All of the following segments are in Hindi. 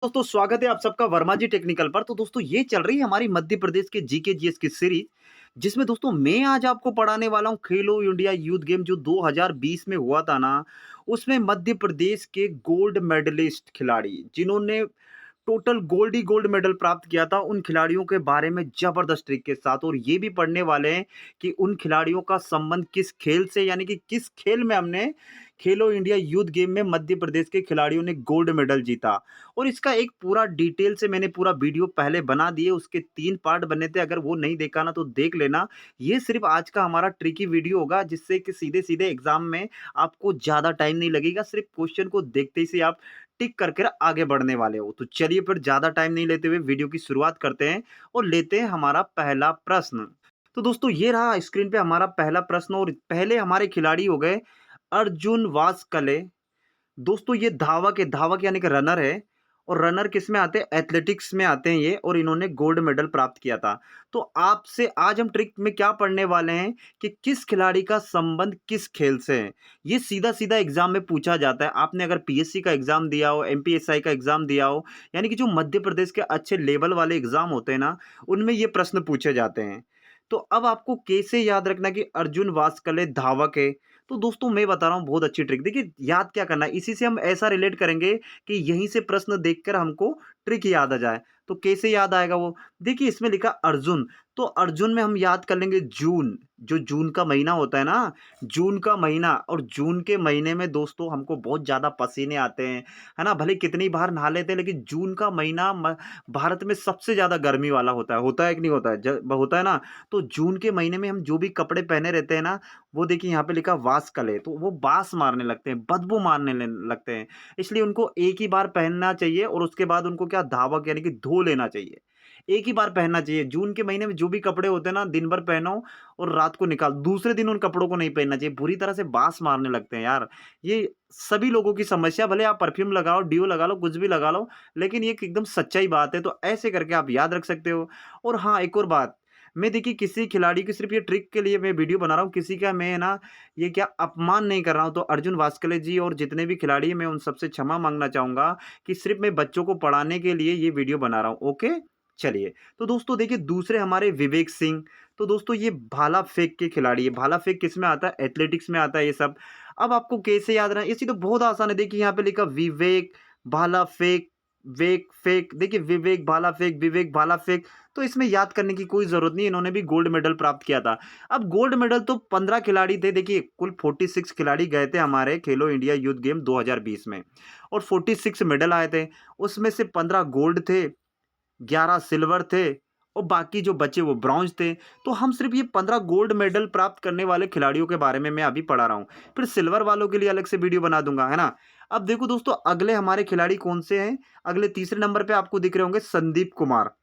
दोस्तों स्वागत है आप सबका वर्मा जी टेक्निकल पर। तो दोस्तों ये चल रही है हमारी मध्य प्रदेश के जीके जीएस की सीरीज, जिसमें दोस्तों मैं आज आपको पढ़ाने वाला हूँ खेलो इंडिया यूथ गेम जो 2020 में हुआ था ना। उसमें मध्य प्रदेश के गोल्ड मेडलिस्ट खिलाड़ी जिन्होंने टोटल गोल्ड ही गोल्ड मेडल प्राप्त किया था, उन खिलाड़ियों के बारे में जबरदस्त ट्रिक के साथ, और ये भी पढ़ने वाले हैं कि उन खिलाड़ियों का संबंध किस खेल से, यानी कि किस खेल में हमने खेलो इंडिया यूथ गेम में मध्य प्रदेश के खिलाड़ियों ने गोल्ड मेडल जीता। और इसका एक पूरा डिटेल से मैंने पूरा वीडियो पहले बना दिए, उसके 3 पार्ट बने थे, अगर वो नहीं देखा ना तो देख लेना। ये सिर्फ़ आज का हमारा ट्रिकी वीडियो होगा, जिससे कि सीधे-सीधे एग्ज़ाम में आपको ज़्यादा टाइम नहीं लगेगा, सिर्फ़ क्वेश्चन को देखते ही से आप टिक करके आगे बढ़ने वाले हो। तो चलिए फिर ज़्यादा टाइम नहीं लेते हुए वीडियो की शुरुआत करते हैं और लेते हैं हमारा पहला प्रश्न। तो दोस्तों ये रहा स्क्रीन पे हमारा पहला प्रश्न, और पहले हमारे खिलाड़ी हो गए अर्जुन वासकले। दोस्तों ये धावक यानी कि रनर है, और रनर किस में आते हैं? एथलेटिक्स में आते हैं ये, और इन्होंने गोल्ड मेडल प्राप्त किया था। तो आपसे आज हम ट्रिक में क्या पढ़ने वाले हैं कि किस खिलाड़ी का संबंध किस खेल से है। ये सीधा-सीधा एग्ज़ाम में पूछा जाता है। आपने अगर पीएससी का एग्ज़ाम दिया हो, एमपीएसआई का एग्ज़ाम दिया हो, यानी कि जो मध्य प्रदेश के अच्छे लेवल वाले एग्ज़ाम होते हैं ना, उनमें ये प्रश्न पूछे जाते हैं। तो अब आपको कैसे याद रखना कि अर्जुन वासकले धावक है। तो दोस्तों मैं बता रहा हूँ बहुत अच्छी ट्रिक। देखिए याद क्या करना है, इसी से हम ऐसा रिलेट करेंगे कि यहीं से प्रश्न देखकर हमको ट्रिक याद आ जाए। तो कैसे याद आएगा वो? देखिए इसमें लिखा अर्जुन, तो अर्जुन में हम याद कर लेंगे जून, जो जून का महीना होता है ना, जून का महीना। और जून के महीने में दोस्तों हमको बहुत ज़्यादा पसीने आते हैं, है ना? भले कितनी बार नहा लेते हैं, लेकिन जून का महीना भारत में सबसे ज़्यादा गर्मी वाला होता है कि नहीं होता है? होता है ना? तो जून के महीने में हम जो भी कपड़े पहने रहते हैं ना, वो देखिए यहाँ पे लिखा वास्कले, तो वो बास मारने लगते हैं, बदबू मारने लगते हैं। इसलिए उनको एक ही बार पहनना चाहिए, और उसके बाद उनको क्या धावक यानी कि धो लेना चाहिए। एक ही बार पहनना चाहिए। जून के महीने में जो भी कपड़े होते हैं ना, दिन भर पहनो और रात को निकाल, दूसरे दिन उन कपड़ों को नहीं पहनना चाहिए, बुरी तरह से बास मारने लगते हैं यार। ये सभी लोगों की समस्या, भले आप परफ्यूम लगाओ, डिओ लगा लो, कुछ भी लगा लो, लेकिन ये एक एकदम सच्चाई बात है। तो ऐसे करके आप याद रख सकते हो। और हाँ, एक और बात, मैं देखिए किसी खिलाड़ी की सिर्फ़ ये ट्रिक के लिए मैं वीडियो बना रहा हूँ, किसी का मैं ना ये क्या अपमान नहीं कर रहा हूँ। तो अर्जुन वास्कले जी और जितने भी खिलाड़ी हैं, मैं उन सबसे क्षमा माँगना चाहूँगा कि सिर्फ़ मैं बच्चों को पढ़ाने के लिए ये वीडियो बना रहा हूँ, ओके? चलिए, तो दोस्तों देखिए दूसरे हमारे विवेक सिंह। तो दोस्तों ये भाला फेंक के खिलाड़ी है। भाला फेंक किस में आता है? एथलेटिक्स में आता है ये सब। अब आपको कैसे याद रहा? ये चीज़ तो बहुत आसान है। देखिए यहाँ पे लिखा विवेक, भाला फेंक, वेक फेंक। देखिए विवेक भाला फेंक। तो इसमें याद करने की कोई ज़रूरत नहीं है, इन्होंने भी गोल्ड मेडल प्राप्त किया था। अब गोल्ड मेडल तो 15 खिलाड़ी थे, देखिए कुल 46 खिलाड़ी गए थे हमारे खेलो इंडिया यूथ गेम 2020 में, और 46 मेडल आए थे। उसमें से 15 गोल्ड थे, 11 सिल्वर थे, और बाकी जो बचे वो ब्रॉन्ज थे। तो हम सिर्फ़ ये 15 गोल्ड मेडल प्राप्त करने वाले खिलाड़ियों के बारे में मैं अभी पढ़ा रहा हूँ। फिर सिल्वर वालों के लिए अलग से वीडियो बना दूँगा, है ना? अब देखो दोस्तों अगले हमारे खिलाड़ी कौन से हैं? अगले तीसरे नंबर पे आपको दिख रहे होंगे संदीप कुमार।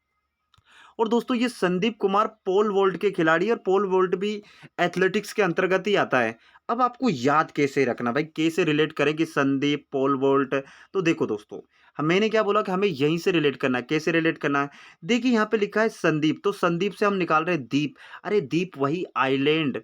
और दोस्तों ये संदीप कुमार पोल वॉल्ट के खिलाड़ी हैं, और पोल वॉल्ट भी एथलेटिक्स के अंतर्गत ही आता है। अब आपको याद कैसे रखना भाई, कैसे रिलेट करें कि संदीप, पोल वॉल्ट। तो देखो दोस्तों, मैंने क्या बोला कि हमें यहीं से रिलेट करना है। कैसे रिलेट करना है? देखिए यहाँ पे लिखा है संदीप, तो संदीप से हम निकाल रहे हैं दीप। अरे दीप वही आइलैंड,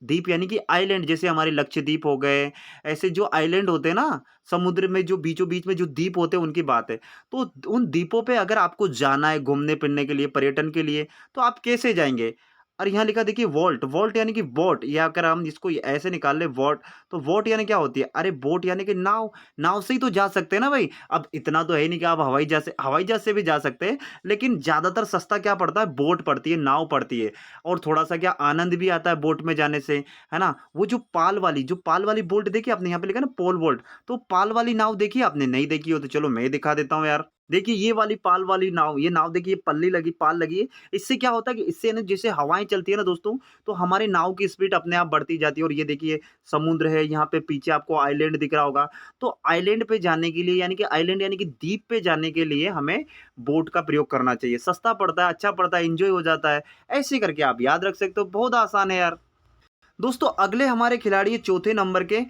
द्वीप यानी कि आइलैंड, जैसे हमारे लक्षद्वीप हो गए, ऐसे जो आइलैंड होते हैं ना, समुद्र में जो बीचों-बीच में जो द्वीप होते हैं उनकी बात है। तो उन द्वीपों पे अगर आपको जाना है घूमने-फिरने के लिए, पर्यटन के लिए, तो आप कैसे जाएँगे? और यहाँ लिखा देखिए वॉल्ट, वॉल्ट यानी कि बोट, या अगर हम इसको ऐसे निकाल लें वॉट, तो वॉट यानी क्या होती है? अरे बोट यानी कि नाव, नाव से ही तो जा सकते हैं ना भाई। अब इतना तो है नहीं कि आप हवाई जहाज़ से भी जा सकते हैं, लेकिन ज़्यादातर सस्ता क्या पड़ता है? बोट पड़ती है, नाव पड़ती है। और थोड़ा-सा क्या आनंद भी आता है बोट में जाने से, है ना? वो जो पाल वाली बोट देखी आपने, यहाँ पे लिखा है ना पोल वोल्ट, तो पाल वाली नाव देखी आपने? नहीं देखी हो तो चलो मैं दिखा देता हूँ यार। देखिए ये वाली पाल वाली नाव, ये नाव देखिए पल्ली लगी, पाल लगी है। इससे क्या होता है कि इससे ना जैसे हवाएँ चलती है ना दोस्तों, तो हमारी नाव की स्पीड अपने आप बढ़ती जाती है। और ये देखिए समुद्र है, यहाँ पे पीछे आपको आइलैंड दिख रहा होगा। तो आइलैंड पे जाने के लिए, यानी कि आइलैंड यानी कि द्वीप पे जाने के लिए हमें बोट का प्रयोग करना चाहिए। सस्ता पड़ता है, अच्छा पड़ता है, एन्जॉय हो जाता है। ऐसे करके आप याद रख सकते हो, बहुत आसान है यार। दोस्तों अगले हमारे खिलाड़ी है चौथे नंबर के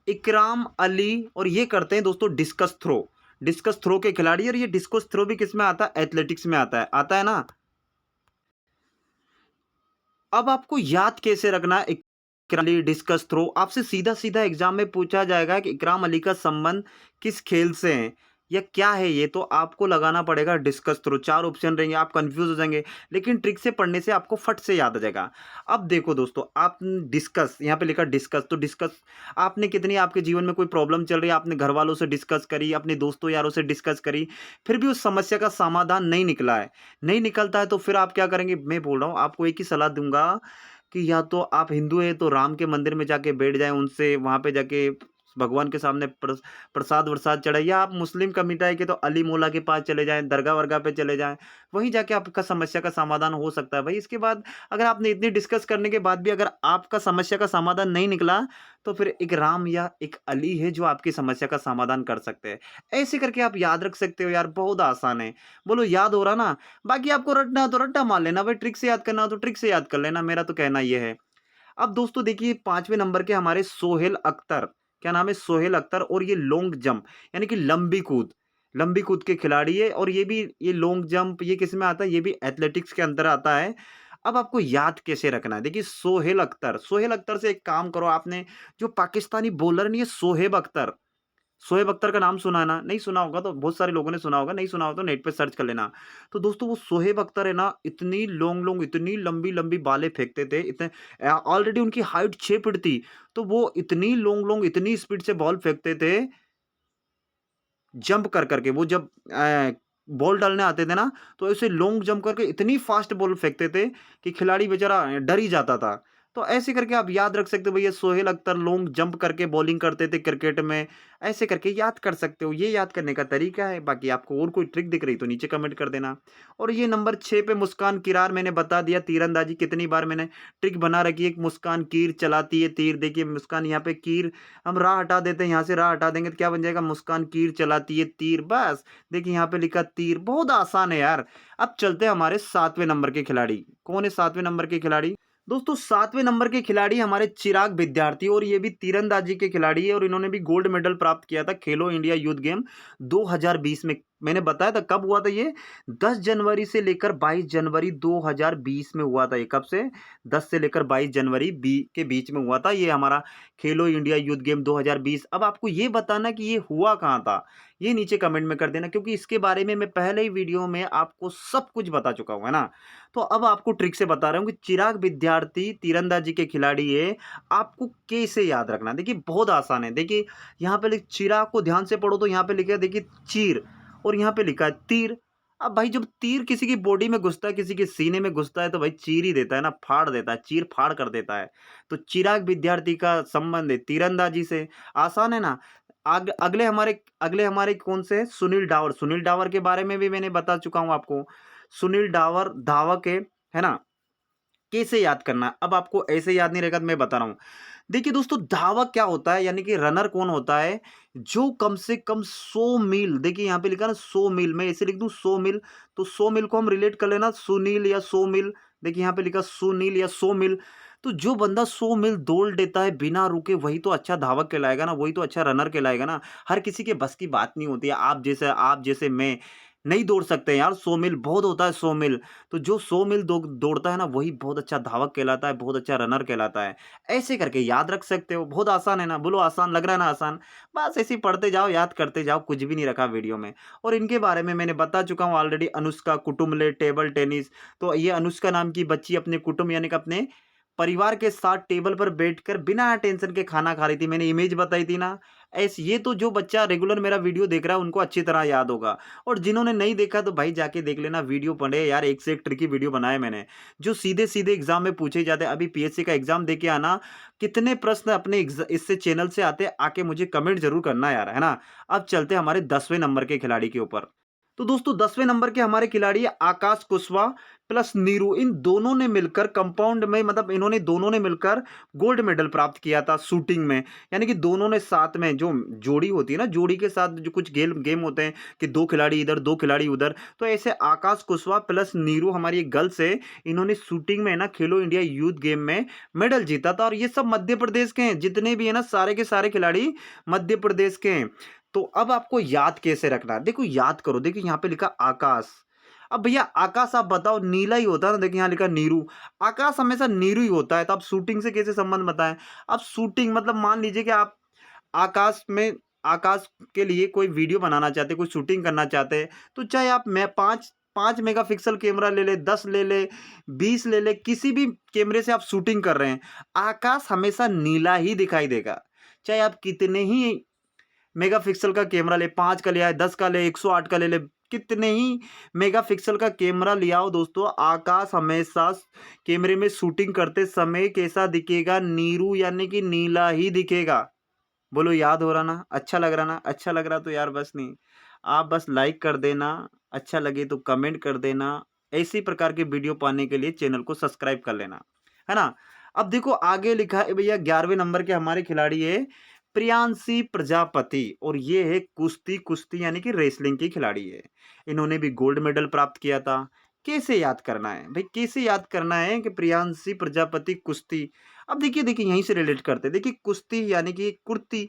इकराम अली, और ये करते हैं दोस्तों डिस्कस थ्रो। डिस्कस थ्रो के खिलाड़ी, और ये डिस्कस थ्रो भी किस में आता है? एथलेटिक्स में आता है ना? अब आपको याद कैसे रखना है इकराम अली डिस्कस थ्रो? आपसे सीधा सीधा एग्जाम में पूछा जाएगा कि इकराम अली का संबंध किस खेल से है। या क्या है ये, तो आपको लगाना पड़ेगा डिस्कस थ्रू। 4 ऑप्शन रहेंगे, आप कंफ्यूज हो जाएंगे, लेकिन ट्रिक से पढ़ने से आपको फट से याद आ जाएगा। अब देखो दोस्तों, आप डिस्कस, यहाँ पे लिखा डिस्कस, तो डिस्कस आपने कितनी, आपके जीवन में कोई प्रॉब्लम चल रही है, आपने घर वालों से डिस्कस करी, अपने दोस्तों यारों से डिस्कस करी, फिर भी उस समस्या का समाधान नहीं निकला है, नहीं निकलता है, तो फिर आप क्या करेंगे? मैं बोल रहा हूँ, आपको एक ही सलाह दूंगा कि या तो आप हिंदू हैं तो राम के मंदिर में जाके बैठ जाएँ, उनसे वहाँ पे जाके भगवान के सामने प्रसाद-वरसाद चढ़ाइए, या आप मुस्लिम कम्युनिटी के तो अली मौला के पास चले जाएँ, दरगाह-वरगाह पे चले जाएँ, वहीं जाके आपका समस्या का समाधान हो सकता है भाई। इसके बाद अगर आपने इतनी डिस्कस करने के बाद भी अगर आपका समस्या का समाधान नहीं निकला, तो फिर एक राम या एक अली है जो आपकी समस्या का समाधान कर सकते हैं। ऐसे करके आप याद रख सकते हो यार, बहुत आसान है। बोलो याद हो रहा ना? बाकी आपको रटना है तो रट्टा मार लेना भाई, ट्रिक से याद करना हो तो ट्रिक से याद कर लेना, मेरा तो कहना ये है। अब दोस्तों देखिए 5वें नंबर के हमारे सोहेल अख्तर, क्या नाम है? सोहेल अख्तर, और ये लॉन्ग जंप यानी कि लंबी कूद के खिलाड़ी है, और ये लॉन्ग जंप ये किस में आता है? ये भी एथलेटिक्स के अंदर आता है। अब आपको याद कैसे रखना है? देखिए सोहेल अख्तर से एक काम करो, आपने जो पाकिस्तानी बॉलर नहीं है शोएब अख्तर का नाम सुना है ना? नहीं सुना होगा तो बहुत सारे लोगों ने सुना होगा, नहीं सुना हो तो नेट पे सर्च कर लेना। तो दोस्तों वो शोएब अख्तर है ना, इतनी लॉन्ग इतनी लंबी-लंबी बालें फेंकते थे, इतने ऑलरेडी उनकी हाइट 6 फीट थी, तो वो इतनी लॉन्ग इतनी स्पीड से बॉल फेंकते थे, जंप कर के। वो जब बॉल डालने आते थे ना, तो ऐसे लॉन्ग जंप करके इतनी फास्ट बॉल फेंकते थे कि खिलाड़ी बेचारा डर ही जाता था। तो ऐसे करके आप याद रख सकते हो भैया, सोहेल अख्तर लॉन्ग जंप करके बॉलिंग करते थे क्रिकेट में, ऐसे करके याद कर सकते हो। ये याद करने का तरीका है। बाकी आपको और कोई ट्रिक दिख रही तो नीचे कमेंट कर देना। और ये नंबर 6 पे मुस्कान किरार मैंने बता दिया, तीरंदाजी कितनी बार मैंने ट्रिक बना रखी है। एक मुस्कान कीर चलाती है तीर, देखिए मुस्कान यहाँ पे कीर, हम राह हटा देते हैं, यहाँ से राह हटा देंगे तो क्या बन जाएगा? मुस्कान कीर चलाती है तीर, बस। देखिए यहाँ पे लिखा तीर, बहुत आसान है यार। अब चलते हैं हमारे 7वें नंबर के खिलाड़ी। कौन है 7वें नंबर के खिलाड़ी? दोस्तों 7वें नंबर के खिलाड़ी हमारे चिराग विद्यार्थी, और ये भी तीरंदाजी के खिलाड़ी है, और इन्होंने भी गोल्ड मेडल प्राप्त किया था खेलो इंडिया यूथ गेम 2020 में। मैंने बताया था कब हुआ था ये? 10 जनवरी से लेकर 22 जनवरी 2020 में हुआ था ये। कब से? 10 से लेकर 22 जनवरी के बीच में हुआ था ये हमारा खेलो इंडिया यूथ गेम 2020। अब आपको ये बताना कि ये हुआ कहाँ था, ये नीचे कमेंट में कर देना, क्योंकि इसके बारे में मैं पहले ही वीडियो में आपको सब कुछ बता चुका हूँ, है ना? तो अब आपको ट्रिक से बता रहा हूँ कि चिराग विद्यार्थी तीरंदाजी के खिलाड़ी है, आपको कैसे याद रखना है। देखिए बहुत आसान है। देखिए यहाँ पे चिराग को ध्यान से पढ़ो, तो यहाँ पे लिखा है देखिए चीर, और यहाँ पे लिखा है तीर। अब भाई जब तीर किसी की बॉडी में घुसता है, किसी के सीने में घुसता है, तो भाई चीर ही देता है ना, फाड़ देता है, चीर फाड़ कर देता है। तो चिराग विद्यार्थी का संबंध है तीरंदाजी से। आसान है ना? अगले हमारे कौन से हैं? सुनील डावर के बारे में भी मैंने बता चुका हूँ आपको। सुनील डावर धावक है ना? कैसे याद करना है? अब आपको ऐसे याद नहीं रहेगा तो मैं बता रहा हूँ। देखिए दोस्तों, धावक क्या होता है, यानी कि रनर कौन होता है? जो कम से कम 100 मील, देखिए यहाँ पे लिखा है ना 100 मील, मैं ऐसे लिख दूँ 100 मील, तो 100 मील को हम रिलेट कर लेना सुनील या 100 मील। देखिए यहाँ पे लिखा सुनील या 100 मील, तो जो बंदा 100 मील दौड़ लेता है बिना रुके, वही तो अच्छा धावक कहलाएगा ना, वही तो अच्छा रनर कहलाएगा ना। हर किसी के बस की बात नहीं होती है। आप जैसे मैं नहीं दौड़ सकते हैं यार 100 मील, बहुत होता है 100 मील। तो जो 100 मील दौड़ता है ना, वही बहुत अच्छा धावक कहलाता है, बहुत अच्छा रनर कहलाता है। ऐसे करके याद रख सकते हो। बहुत आसान है ना? बोलो आसान लग रहा है ना? आसान। बस ऐसे ही पढ़ते जाओ, याद करते जाओ, कुछ भी नहीं रखा वीडियो में। और इनके बारे में मैंने बता चुका हूँ already. Anushka Kutumbale table tennis, तो ये अनुष्का नाम की बच्ची अपने कुटुंब यानी कि अपने परिवार के साथ टेबल पर बैठकर बिना टेंशन के खाना खा रही थी। मैंने इमेज बताई थी ना? ऐसे ये तो जो बच्चा रेगुलर मेरा वीडियो देख रहा है उनको अच्छी तरह याद होगा, और जिन्होंने नहीं देखा तो भाई जाके देख लेना, वीडियो पढ़े यार, एक से एक ट्रिकी वीडियो बनाए मैंने, जो सीधे सीधे एग्जाम में पूछे जाते हैं। अभी पीएससी का एग्जाम दे के आना, कितने प्रश्न अपने इससे चैनल से आते, आके मुझे कमेंट जरूर करना यार, है ना? अब चलते हैं हमारे 10वें नंबर के खिलाड़ी के ऊपर। तो दोस्तों 10वें नंबर के हमारे खिलाड़ी है आकाश कुशवाहा प्लस नीरू। इन दोनों ने मिलकर कंपाउंड में, मतलब इन्होंने दोनों ने मिलकर गोल्ड मेडल प्राप्त किया था शूटिंग में। यानी कि दोनों ने साथ में, जो जोड़ी होती है ना, जोड़ी के साथ जो कुछ गेम गेम होते हैं कि 2 खिलाड़ी इधर 2 खिलाड़ी उधर, तो ऐसे आकाश कुशवाहा प्लस नीरू, हमारी एक गर्ल्स है, इन्होंने शूटिंग में ना खेलो इंडिया यूथ गेम में मेडल जीता था। और ये सब मध्य प्रदेश के हैं, जितने भी है ना सारे के सारे खिलाड़ी मध्य प्रदेश के हैं। तो अब आपको याद कैसे रखना है? देखो याद करो, देखिए यहाँ पे लिखा आकाश। अब भैया आकाश आप बताओ, नीला ही होता है ना? देखिए यहाँ लिखा नीरू, आकाश हमेशा नीरू ही होता है, तो आप शूटिंग से कैसे संबंध बताएं? अब शूटिंग मतलब मान लीजिए कि आप आकाश में आकाश के लिए कोई वीडियो बनाना चाहते हैं, कोई शूटिंग करना चाहते हैं, तो चाहे आप मैं 5 मेगापिक्सल कैमरा ले ले, 10 ले ले, 20 ले ले, किसी भी कैमरे से आप शूटिंग कर रहे हैं, आकाश हमेशा नीला ही दिखाई देगा। चाहे आप कितने ही मेगापिक्सल का कैमरा ले, 5 का ले आए, 10 का ले, 108 का ले ले, कितने ही मेगापिक्सल का कैमरा ले आओ दोस्तों, आकाश हमेशा कैमरे में शूटिंग करते समय कैसा दिखेगा? नीरू यानी कि नीला ही दिखेगा। बोलो याद हो रहा ना? अच्छा लग रहा ना? अच्छा लग रहा तो यार बस नहीं, आप बस लाइक कर देना, अच्छा लगे तो कमेंट कर देना। ऐसी प्रकार के वीडियो पाने के लिए चैनल को सब्सक्राइब कर लेना, है ना? अब देखो आगे लिखा है भैया 11वें नंबर के हमारे खिलाड़ी है प्रियांशी प्रजापति और ये है कुश्ती कुश्ती यानी कि रेसलिंग की खिलाड़ी है। इन्होंने भी गोल्ड मेडल प्राप्त किया था। कैसे याद करना है भाई? कैसे याद करना है कि प्रियांशी प्रजापति कुश्ती? अब देखिए देखिए यहीं से रिलेट करते हैं। देखिए कुश्ती यानी कि कुर्ती,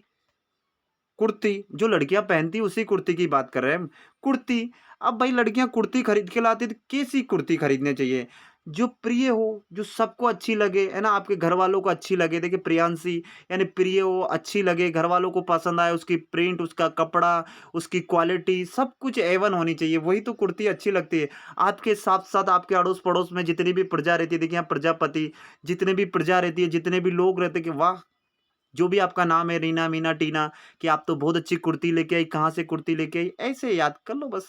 कुर्ती जो लड़कियां पहनती उसी कुर्ती की बात कर रहे हैं हम। कुर्ती, अब भाई लड़कियां कुर्ती खरीद के लाती तो कैसी कुर्ती खरीदनी चाहिए? जो प्रिय हो, जो सबको अच्छी लगे, है ना? आपके घर वालों को अच्छी लगे। देखिए प्रियांशी यानी प्रिय हो, अच्छी लगे, घर वालों को पसंद आए, उसकी प्रिंट, उसका कपड़ा, उसकी क्वालिटी सब कुछ एवन होनी चाहिए, वही तो कुर्ती अच्छी लगती है। आपके साथ साथ आपके अड़ोस पड़ोस में जितनी भी प्रजा रहती है, देखिए यहाँ प्रजापति, जितने भी प्रजा रहती है, जितने भी लोग रहते हैं कि वाह, जो भी आपका नाम है, रीना, मीना, टीना, कि आप तो बहुत अच्छी कुर्ती लेके आई, कहाँ से कुर्ती लेके आई? ऐसे याद कर लो बस।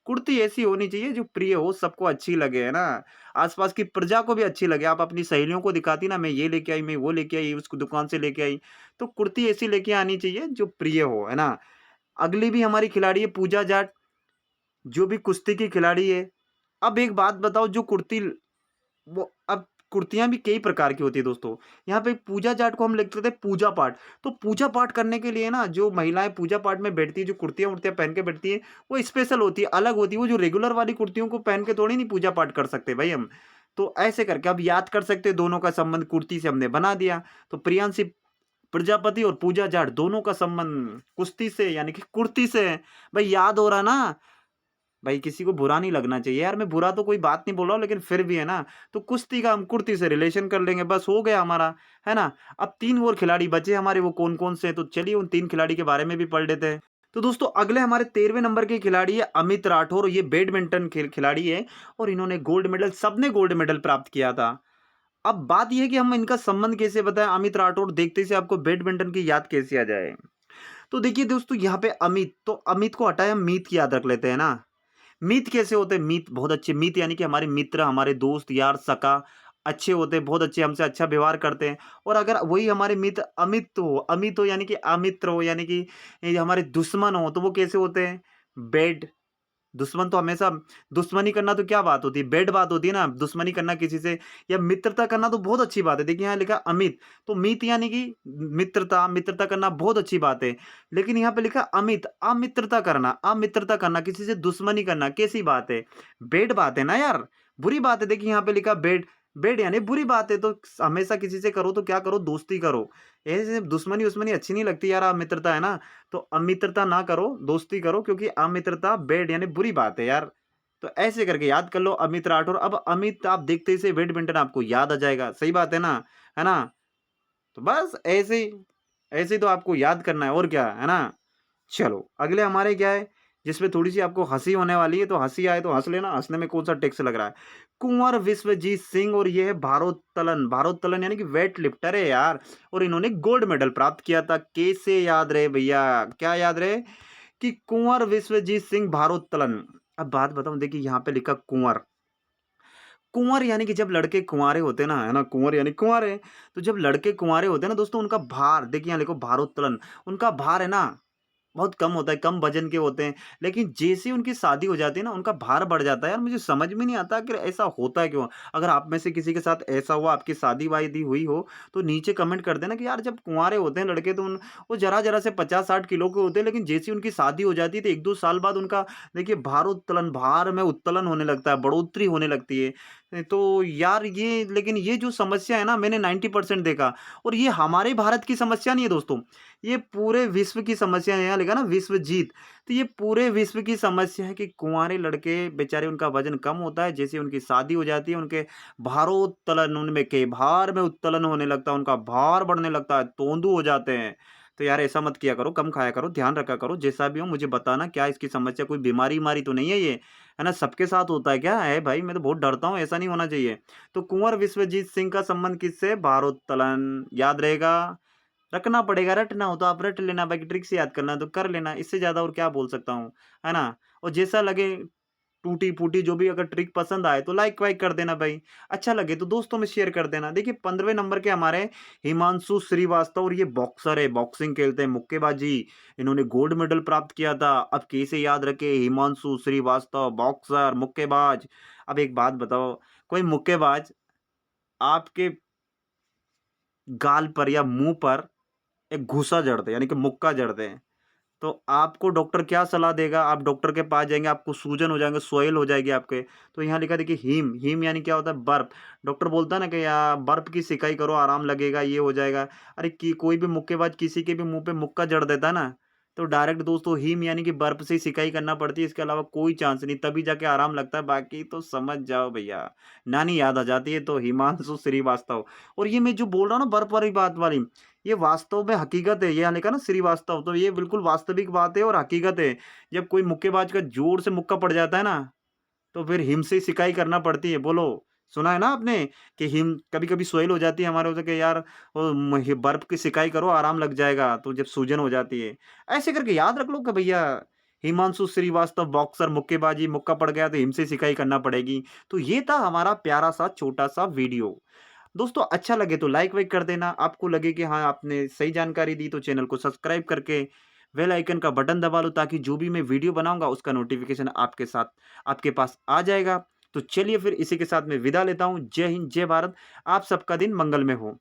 कुर्ती ऐसी होनी चाहिए जो प्रिय हो, सबको अच्छी लगे, है ना? आस-पास की प्रजा को भी अच्छी लगे। आप अपनी सहेलियों को दिखाती ना, मैं ये लेके आई, मैं वो लेके आई, उस दुकान से लेके आई। तो कुर्ती ऐसी लेके आनी चाहिए जो प्रिय हो, है ना? अगली भी हमारी खिलाड़ी है पूजा जाट, जो भी कुश्ती की खिलाड़ी है। अब एक बात बताओ, जो कुर्ती वो अब कुर्तियाँ भी कई प्रकार की होती है दोस्तों। यहाँ पे पूजा जाट को हम लिखते थे पूजा पाठ। तो पूजा पाठ करने के लिए ना जो महिलाएँ पूजा पाठ में बैठती हैं, जो कुर्तियाँ-वुर्तियाँ पहन के बैठती हैं, वो स्पेशल होती है, अलग होती है। वो जो रेगुलर वाली कुर्तियों को पहन के थोड़ी नहीं पूजा पाठ कर सकते भाई हम। तो ऐसे करके अब याद कर सकते हैं, दोनों का संबंध कुर्ती से हमने बना दिया। तो प्रियांशी प्रजापति और पूजा जाट दोनों का संबंध कुश्ती से यानी कि कुर्ती से है। भाई याद हो रहा ना? भाई किसी को बुरा नहीं लगना चाहिए यार, मैं बुरा तो कोई बात नहीं बोल रहा हूँ, लेकिन फिर भी है ना, तो कुश्ती का हम कुर्ती से रिलेशन कर लेंगे, बस हो गया हमारा, है ना? अब 3 और खिलाड़ी बचे हमारे, वो कौन-कौन से हैं? तो चलिए उन 3 खिलाड़ी के बारे में भी पढ़ लेते हैं। तो दोस्तों अगले हमारे 13वें नंबर के खिलाड़ी है अमित राठौर, ये बैडमिंटन खिलाड़ी है और इन्होंने गोल्ड मेडल, सबने गोल्ड मेडल प्राप्त किया था। अब बात ये है कि हम इनका संबंध कैसे बताएं? अमित राठौर देखते से आपको बैडमिंटन की याद कैसे आ जाए? तो देखिए दोस्तों यहाँ पे अमित, तो अमित को हटाए हम मीत की याद रख लेते हैं ना। मीत कैसे होते हैं? मीत बहुत अच्छे, मीत यानी कि हमारे मित्र, हमारे दोस्त, यार, सखा, अच्छे होते हैं, बहुत अच्छे हमसे अच्छा व्यवहार करते हैं। और अगर वही हमारे मित्र अमित हो यानी कि अमित्र हो यानी कि ये हमारे दुश्मन हो, तो वो कैसे होते हैं? बैड। दुश्मन तो हमेशा दुश्मनी करना तो क्या बात होती है? बैड बात होती है ना, दुश्मनी करना किसी से, या मित्रता करना तो बहुत अच्छी बात है। देखिए यहाँ लिखा अमित, तो मीत यानी कि मित्रता, मित्रता करना बहुत अच्छी बात है। लेकिन यहाँ पे लिखा अमित, अमित्रता करना, किसी से दुश्मनी करना, कैसी बात है? बैड बात है ना यार, बुरी बात है। देखिए यहाँ पे लिखा बैड, बैड यानी बुरी बात है। तो हमेशा किसी से करो तो क्या करो? दोस्ती करो। ऐसे दुश्मनी उस्मनी अच्छी नहीं लगती यार, अमित्रता है ना, तो अमित्रता ना करो, दोस्ती करो, क्योंकि अमित्रता बैड यानी बुरी बात है यार। तो ऐसे करके याद कर लो अमित राठौर। अब अमित आप देखते ही से बैडमिंटन आपको याद आ जाएगा, सही बात है ना? तो बस ऐसे ही तो आपको याद करना है और क्या, है ना? चलो अगले हमारे क्या है, जिसमें थोड़ी-सी आपको हँसी होने वाली है, तो हँसी आए तो हँस लेना, हँसने में कौन-सा टैक्स लग रहा है। कुँवर विश्वजीत सिंह और ये है भारोत्तोलन, भारोत्तोलन यानी कि वेट लिफ्टर है यार, और इन्होंने गोल्ड मेडल प्राप्त किया था। कैसे याद रहे भैया? क्या याद रहे? कि कुँवर विश्वजीत सिंह भारोत्तोलन। अब बात बताऊँ, देखिए यहाँ पे लिखा कुँवर, कुँवर यानी कि जब लड़के कुँवारे होते हैं ना, है ना? कुँवर यानी कुँवारे, तो जब लड़के कुँवारे होते हैं ना दोस्तों, उनका भार, देखिए यहाँ लिखो भारोत्तोलन, उनका भार है ना बहुत कम होता है, कम वज़न के होते हैं। लेकिन जैसे ही उनकी शादी हो जाती है ना, उनका भार बढ़ जाता है यार, मुझे समझ में नहीं आता कि ऐसा होता है क्यों? अगर आप में से किसी के साथ ऐसा हुआ, आपकी शादी-वादी हुई हो, तो नीचे कमेंट कर देना कि यार जब कुँवारे होते हैं लड़के तो वो ज़रा-ज़रा से 50-60 किलो के होते हैं, लेकिन जैसे ही उनकी शादी हो जाती है, तो 1-2 साल बाद उनका देखिए भारोत्तोलन, भार में उत्तोलन होने लगता है, बढ़ोतरी होने लगती है। तो यार ये, लेकिन ये जो समस्या है ना, मैंने 90% देखा, और ये हमारे भारत की समस्या नहीं है दोस्तों, ये पूरे विश्व की समस्या है। यहाँ लिखा ना विश्वजीत, तो ये पूरे विश्व की समस्या है कि कुंवारे लड़के बेचारे, उनका वजन कम होता है, जैसे उनकी शादी हो जाती है उनके भारोत्तोलन, उनमें के भार में उत्तोलन होने लगता है, उनका भार बढ़ने लगता है, तोंदू हो जाते हैं। तो यार ऐसा मत किया करो, कम खाया करो, ध्यान रखा करो, जैसा भी हो मुझे बताना क्या इसकी समस्या, कोई बीमारी-वारी तो नहीं है ये? है ना? सबके साथ होता है क्या? है भाई, मैं तो बहुत डरता हूँ, ऐसा नहीं होना चाहिए। तो कुँवर विश्वजीत सिंह का संबंध किससे? भारोत्तोलन, याद रहेगा? रखना पड़ेगा, रटना हो तो आप रट लेना, बाकी ट्रिक से याद करना है तो कर लेना, इससे ज़्यादा और क्या बोल सकता हूँ, है ना? और जैसा लगे टूटी-फूटी जो भी अगर ट्रिक पसंद आए तो लाइक वाइक कर देना भाई। अच्छा लगे तो दोस्तों में शेयर कर देना। देखिए 15वें नंबर के हमारे हिमांशु श्रीवास्तव और ये बॉक्सर है, बॉक्सिंग खेलते हैं, मुक्केबाजी, इन्होंने गोल्ड मेडल प्राप्त किया था। अब कैसे याद रखें हिमांशु श्रीवास्तव बॉक्सर, मुक्केबाज। अब एक बात बताओ, कोई मुक्केबाज आपके गाल पर या मुँह पर एक घूसा जड़ दे, यानी कि मुक्का जड़ दे, तो आपको डॉक्टर क्या सलाह देगा? आप डॉक्टर के पास जाएँगे, आपको सूजन हो जाएँगे, सोइल हो जाएगी आपके। तो यहाँ लिखा है देखिए हीम, हीम यानी क्या होता है? बर्फ। डॉक्टर बोलता है ना कि या बर्फ की सिकाई करो, आराम लगेगा, ये हो जाएगा। अरे कि कोई भी मुक्केबाज किसी के भी मुँह पे मुक्का जड़ देता है ना, तो डायरेक्ट दोस्तों हीम यानी कि बर्फ से ही सिकाई करना पड़ती है, इसके अलावा कोई चांस नहीं, तभी जाके आराम लगता है, बाकी तो समझ जाओ भैया। नानी याद आ जाती है तो हिमांशु श्रीवास्तव। और ये मैं जो बोल रहा हूँ ना बर्फ वाली बात वाली, ये वास्तव में हकीकत है, ये यहाँ लिखा ना श्रीवास्तव, तो ये बिल्कुल वास्तविक बात है और हकीकत है। जब कोई मुक्केबाज का ज़ोर से मुक्का पड़ जाता है ना, तो फिर हिम से सिकाई करना पड़ती है। बोलो, सुना है ना आपने कि हिम कभी-कभी सोइल हो जाती है हमारे उसे कि यार बर्फ की सिकाई करो आराम लग जाएगा, तो जब सूजन हो जाती है। ऐसे करके याद रख लो कि भैया हिमांशु श्रीवास्तव बॉक्सर, मुक्केबाजी, मुक्का पड़ गया तो हिम से सिकाई करना पड़ेगी। तो ये था हमारा प्यारा-सा छोटा-सा वीडियो। दोस्तों अच्छा लगे तो लाइक वाइक कर देना। आपको लगे कि हाँ, आपने सही जानकारी दी तो चैनल को सब्सक्राइब करके बेल आइकन का बटन दबा लो ताकि जो भी मैं वीडियो बनाऊँगा उसका नोटिफ़िकेशन आपके पास आ जाएगा। तो चलिए फिर इसी के साथ मैं विदा लेता हूँ। जय हिंद, जय भारत। आप सबका दिन मंगलमय हो।